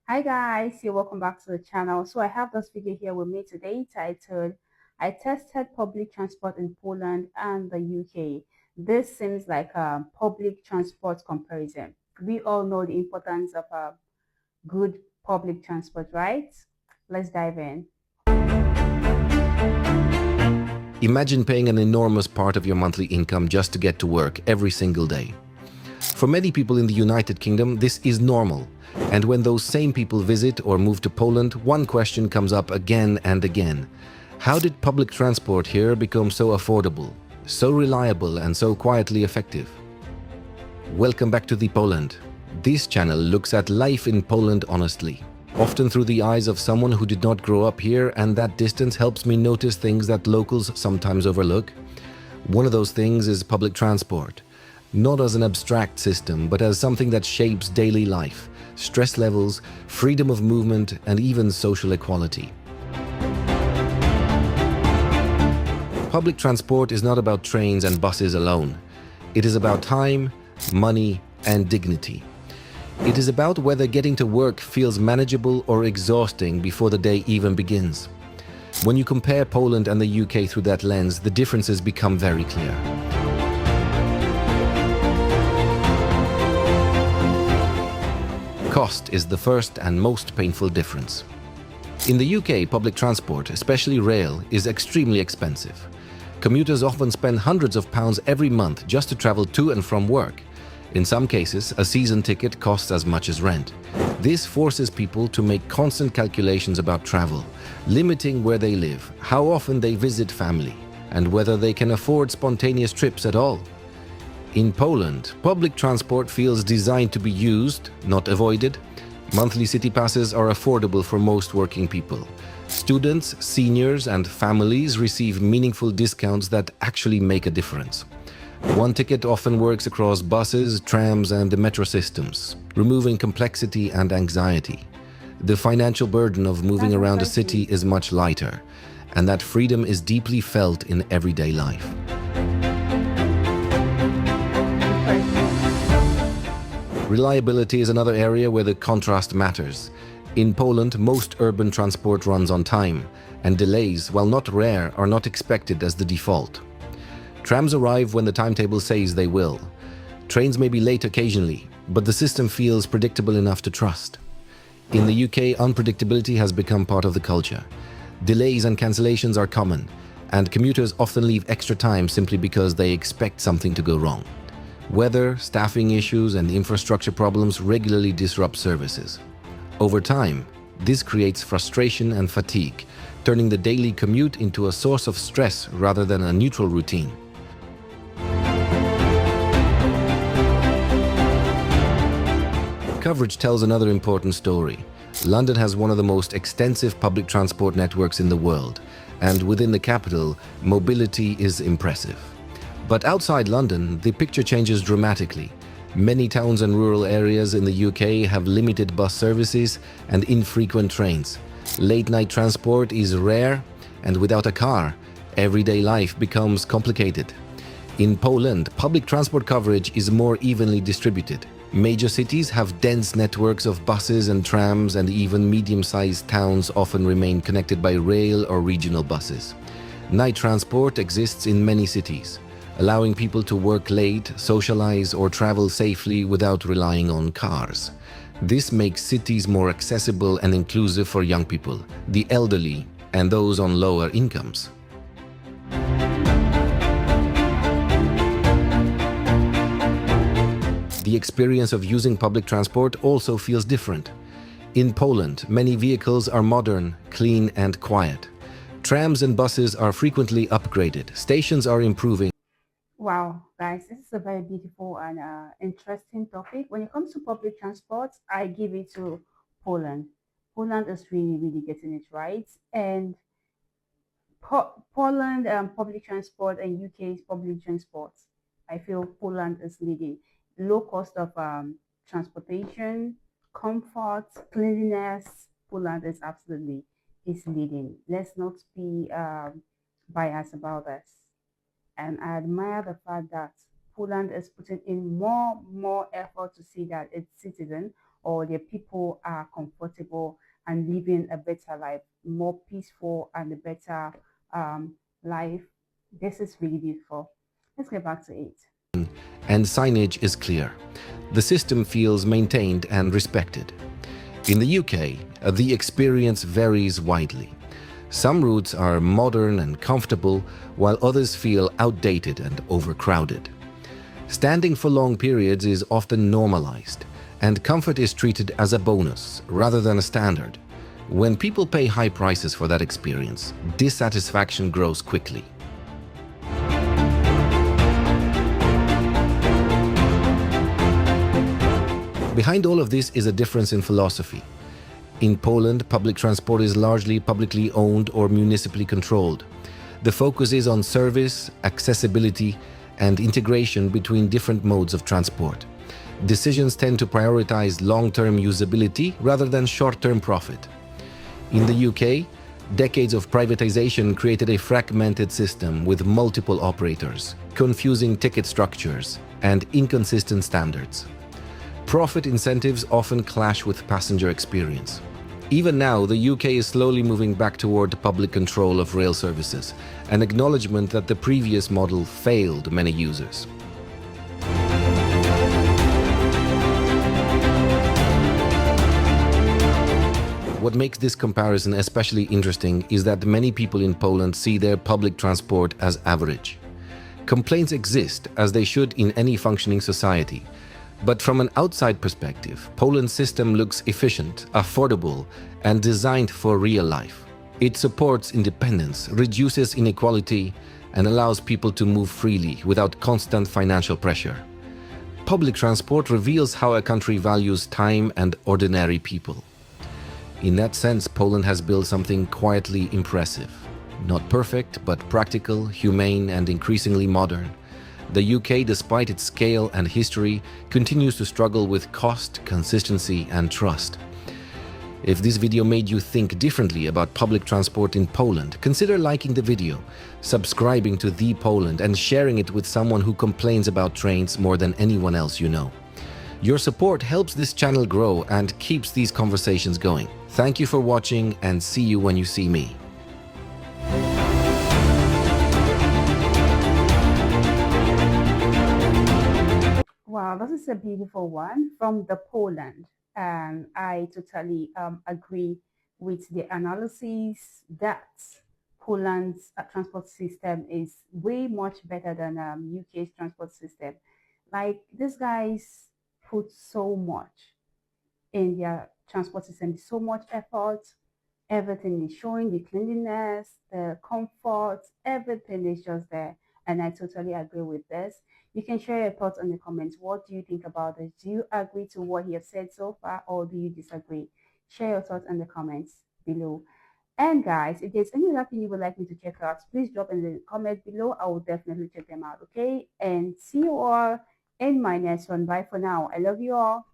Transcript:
Hi guys, you're welcome back to the channel. So I have this video here with me today titled I tested public transport in Poland and the UK. This seems like a public transport comparison. We all know the importance of a good public transport, right? Let's dive in. Imagine paying an enormous part of your monthly income just to get to work every single day. For many people in the United Kingdom, this is normal. And when those same people visit or move to Poland, one question comes up again and again. How did public transport here become so affordable, so reliable, and so quietly effective? Welcome back to the Poland. This channel looks at life in Poland honestly, often through the eyes of someone who did not grow up here, and that distance helps me notice things that locals sometimes overlook. One of those things is public transport, not as an abstract system, but as something that shapes daily life, stress levels, freedom of movement, and even social equality. Public transport is not about trains and buses alone. It is about time, money, and dignity. It is about whether getting to work feels manageable or exhausting before the day even begins. When you compare Poland and the UK through that lens, the differences become very clear. Cost is the first and most painful difference. In the UK, public transport, especially rail, is extremely expensive. Commuters often spend hundreds of pounds every month just to travel to and from work. In some cases, a season ticket costs as much as rent. This forces people to make constant calculations about travel, limiting where they live, how often they visit family, and whether they can afford spontaneous trips at all. In Poland, public transport feels designed to be used, not avoided. Monthly city passes are affordable for most working people. Students, seniors, and families receive meaningful discounts that actually make a difference. One ticket often works across buses, trams, and the metro systems, removing complexity and anxiety. The financial burden of moving That's around a interesting. city is much lighter, and that freedom is deeply felt in everyday life. Reliability is another area where the contrast matters. In Poland, most urban transport runs on time, and delays, while not rare, are not expected as the default. Trams arrive when the timetable says they will. Trains may be late occasionally, but the system feels predictable enough to trust. In the UK, unpredictability has become part of the culture. Delays and cancellations are common, and commuters often leave extra time simply because they expect something to go wrong. Weather, staffing issues, and infrastructure problems regularly disrupt services. Over time, this creates frustration and fatigue, turning the daily commute into a source of stress rather than a neutral routine. Coverage tells another important story. London has one of the most extensive public transport networks in the world, and within the capital, mobility is impressive. But outside London, the picture changes dramatically. Many towns and rural areas in the UK have limited bus services and infrequent trains. Late-night transport is rare, and without a car, everyday life becomes complicated. In Poland, public transport coverage is more evenly distributed. Major cities have dense networks of buses and trams, and even medium-sized towns often remain connected by rail or regional buses. Night transport exists in many cities, allowing people to work late, socialize, or travel safely without relying on cars. This makes cities more accessible and inclusive for young people, the elderly, and those on lower incomes. The experience of using public transport also feels different. In Poland, many vehicles are modern, clean, and quiet. Trams and buses are frequently upgraded. Stations are improving. Wow, guys, this is a very beautiful and interesting topic. When it comes to public transport, I give it to Poland. Poland is really, really getting it right. And Poland public transport and UK's public transport. I feel Poland is leading. Low cost of transportation, comfort, cleanliness. Poland is absolutely is leading. Let's not be biased about this. And I admire the fact that Poland is putting in more effort to see that its citizens or their people are comfortable and living a better life, more peaceful and a better life. This is really beautiful. Let's get back to it. And signage is clear. The system feels maintained and respected. In the UK, the experience varies widely. Some routes are modern and comfortable, while others feel outdated and overcrowded. Standing for long periods is often normalized, and comfort is treated as a bonus rather than a standard. When people pay high prices for that experience, dissatisfaction grows quickly. Behind all of this is a difference in philosophy. In Poland, public transport is largely publicly owned or municipally controlled. The focus is on service, accessibility, and integration between different modes of transport. Decisions tend to prioritize long-term usability rather than short-term profit. In the UK, decades of privatization created a fragmented system with multiple operators, confusing ticket structures, and inconsistent standards. Profit incentives often clash with passenger experience. Even now, the UK is slowly moving back toward public control of rail services, an acknowledgement that the previous model failed many users. What makes this comparison especially interesting is that many people in Poland see their public transport as average. Complaints exist, as they should in any functioning society. But from an outside perspective, Poland's system looks efficient, affordable, and designed for real life. It supports independence, reduces inequality, and allows people to move freely without constant financial pressure. Public transport reveals how a country values time and ordinary people. In that sense, Poland has built something quietly impressive. Not perfect, but practical, humane, and increasingly modern. The UK, despite its scale and history, continues to struggle with cost, consistency, and trust. If this video made you think differently about public transport in Poland, consider liking the video, subscribing to The Poland, and sharing it with someone who complains about trains more than anyone else you know. Your support helps this channel grow and keeps these conversations going. Thank you for watching, and see you when you see me. Wow, this is a beautiful one from the Poland. And I totally agree with the analysis that Poland's transport system is way much better than UK's transport system. Like these guys put so much in their transport system, so much effort. Everything is showing the cleanliness, the comfort, everything is just there. And I totally agree with this. You can share your thoughts in the comments. What do you think about this? Do you agree to what he has said so far, or do you disagree? Share your thoughts in the comments below. And guys, if there's any other thing you would like me to check out, please drop in the comment below. I will definitely check them out. Okay. And see you all in my next one. Bye for now. I love you all.